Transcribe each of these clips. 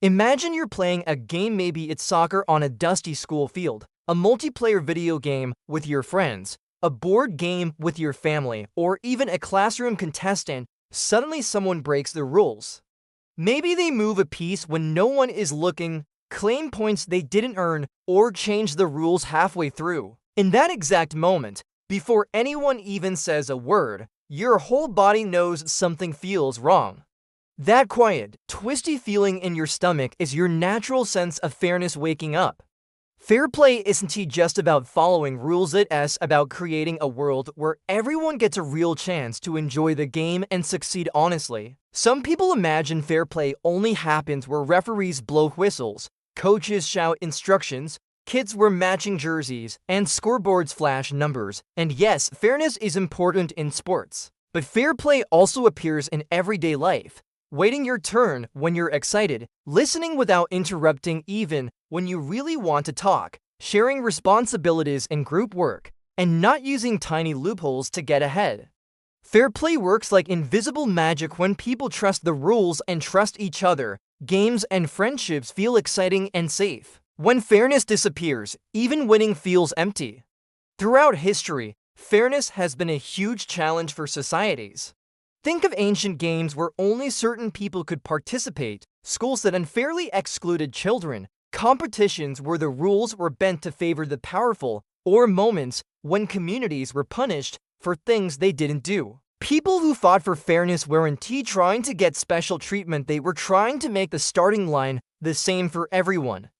Imagine you're playing a game, maybe it's soccer on a dusty school field, a multiplayer video game with your friends, a board game with your family, or even a classroom contestant. Suddenly someone breaks the rules. Maybe they move a piece when no one is looking, claim points they didn't earn, or change the rules halfway through. In that exact moment, before anyone even says a word, your whole body knows something feels wrong. That quiet, twisty feeling in your stomach is your natural sense of fairness waking up. Fair play isn't just about following rules, it's about creating a world where everyone gets a real chance to enjoy the game and succeed honestly. Some people imagine fair play only happens where referees blow whistles, coaches shout instructions, kids wear matching jerseys, and scoreboards flash numbers. And yes, fairness is important in sports. But fair play also appears in everyday life. Waiting your turn when you're excited, listening without interrupting even when you really want to talk, sharing responsibilities in group work, and not using tiny loopholes to get ahead. Fair play works like invisible magic when people trust the rules and trust each other. Games and friendships feel exciting and safe. When fairness disappears, even winning feels empty. Throughout history, fairness has been a huge challenge for societies. Think of ancient games where only certain people could participate, schools that unfairly excluded children, competitions where the rules were bent to favor the powerful, or moments when communities were punished for things they didn't do. People who fought for fairness weren't trying to get special treatment, they were trying to make the starting line the same for everyone.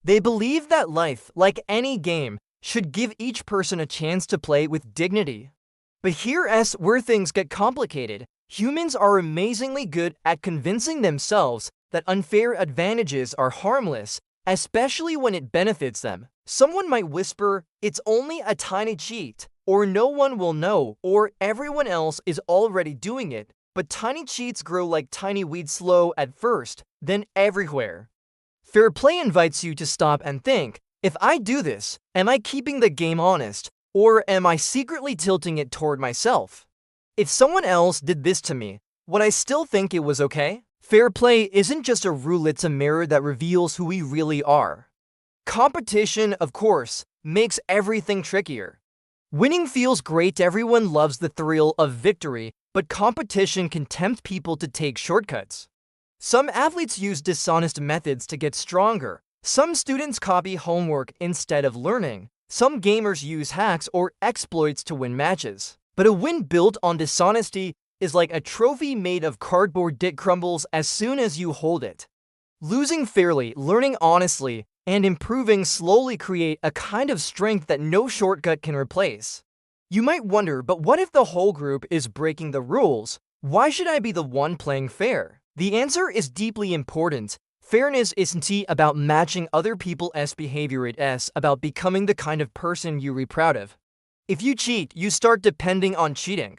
They believed that life, like any game, should give each person a chance to play with dignity. But here's where things get complicated. Humans are amazingly good at convincing themselves that unfair advantages are harmless, especially when it benefits them. Someone might whisper, "It's only a tiny cheat," or "No one will know," or "Everyone else is already doing it." But tiny cheats grow like tiny weeds, slow at first, then everywhere. Fair play invites you to stop and think, if I do this, am I keeping the game honest? Or am I secretly tilting it toward myself? If someone else did this to me, would I still think it was okay? Fair play isn't just a rule, it's a mirror that reveals who we really are. Competition, of course, makes everything trickier. Winning feels great, everyone loves the thrill of victory, but competition can tempt people to take shortcuts. Some athletes use dishonest methods to get stronger. Some students copy homework instead of learning. Some gamers use hacks or exploits to win matches. But a win built on dishonesty is like a trophy made of cardboard. It crumbles as soon as you hold it. Losing fairly, learning honestly, and improving slowly create a kind of strength that no shortcut can replace. You might wonder, but what if the whole group is breaking the rules? Why should I be the one playing fair? The answer is deeply important. Fairness isn't about matching other people's behavior, it's about becoming the kind of person you're proud of. If you cheat, you start depending on cheating.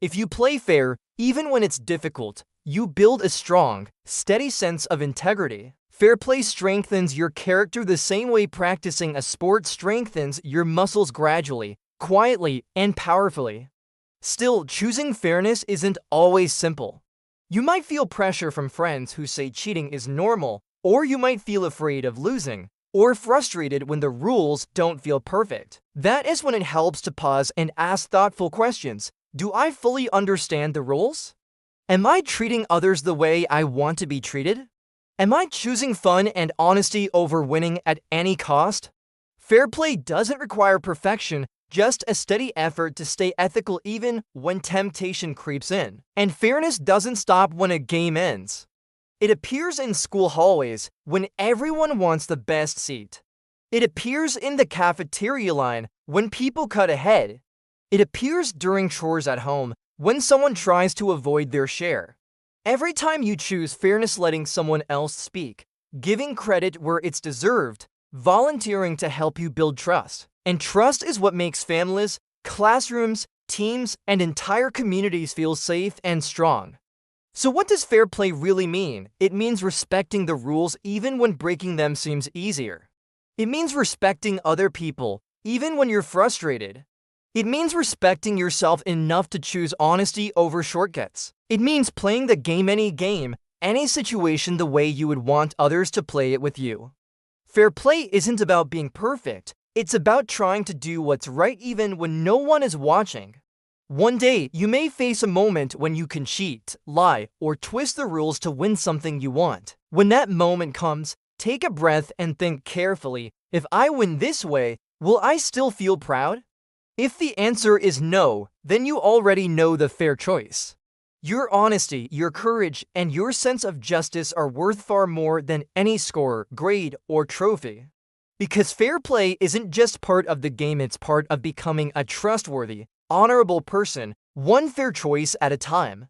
If you play fair, even when it's difficult, you build a strong, steady sense of integrity. Fair play strengthens your character the same way practicing a sport strengthens your muscles gradually, quietly, and powerfully. Still, choosing fairness isn't always simple. You might feel pressure from friends who say cheating is normal, or you might feel afraid of losing, or frustrated when the rules don't feel perfect. That is when it helps to pause and ask thoughtful questions. Do I fully understand the rules? Am I treating others the way I want to be treated? Am I choosing fun and honesty over winning at any cost? Fair play doesn't require perfection, just a steady effort to stay ethical even when temptation creeps in. And fairness doesn't stop when a game ends. It appears in school hallways when everyone wants the best seat. It appears in the cafeteria line when people cut ahead. It appears during chores at home when someone tries to avoid their share. Every time you choose fairness, letting someone else speak, giving credit where it's deserved, volunteering to help you build trust. And trust is what makes families, classrooms, teams, and entire communities feel safe and strong. So what does fair play really mean? It means respecting the rules even when breaking them seems easier. It means respecting other people, even when you're frustrated. It means respecting yourself enough to choose honesty over shortcuts. It means playing the game, any game, any situation the way you would want others to play it with you. Fair play isn't about being perfect, it's about trying to do what's right even when no one is watching. One day, you may face a moment when you can cheat, lie, or twist the rules to win something you want. When that moment comes, take a breath and think carefully, if I win this way, will I still feel proud? If the answer is no, then you already know the fair choice. Your honesty, your courage, and your sense of justice are worth far more than any score, grade, or trophy. Because fair play isn't just part of the game, it's part of becoming a trustworthy, honorable person, one fair choice at a time.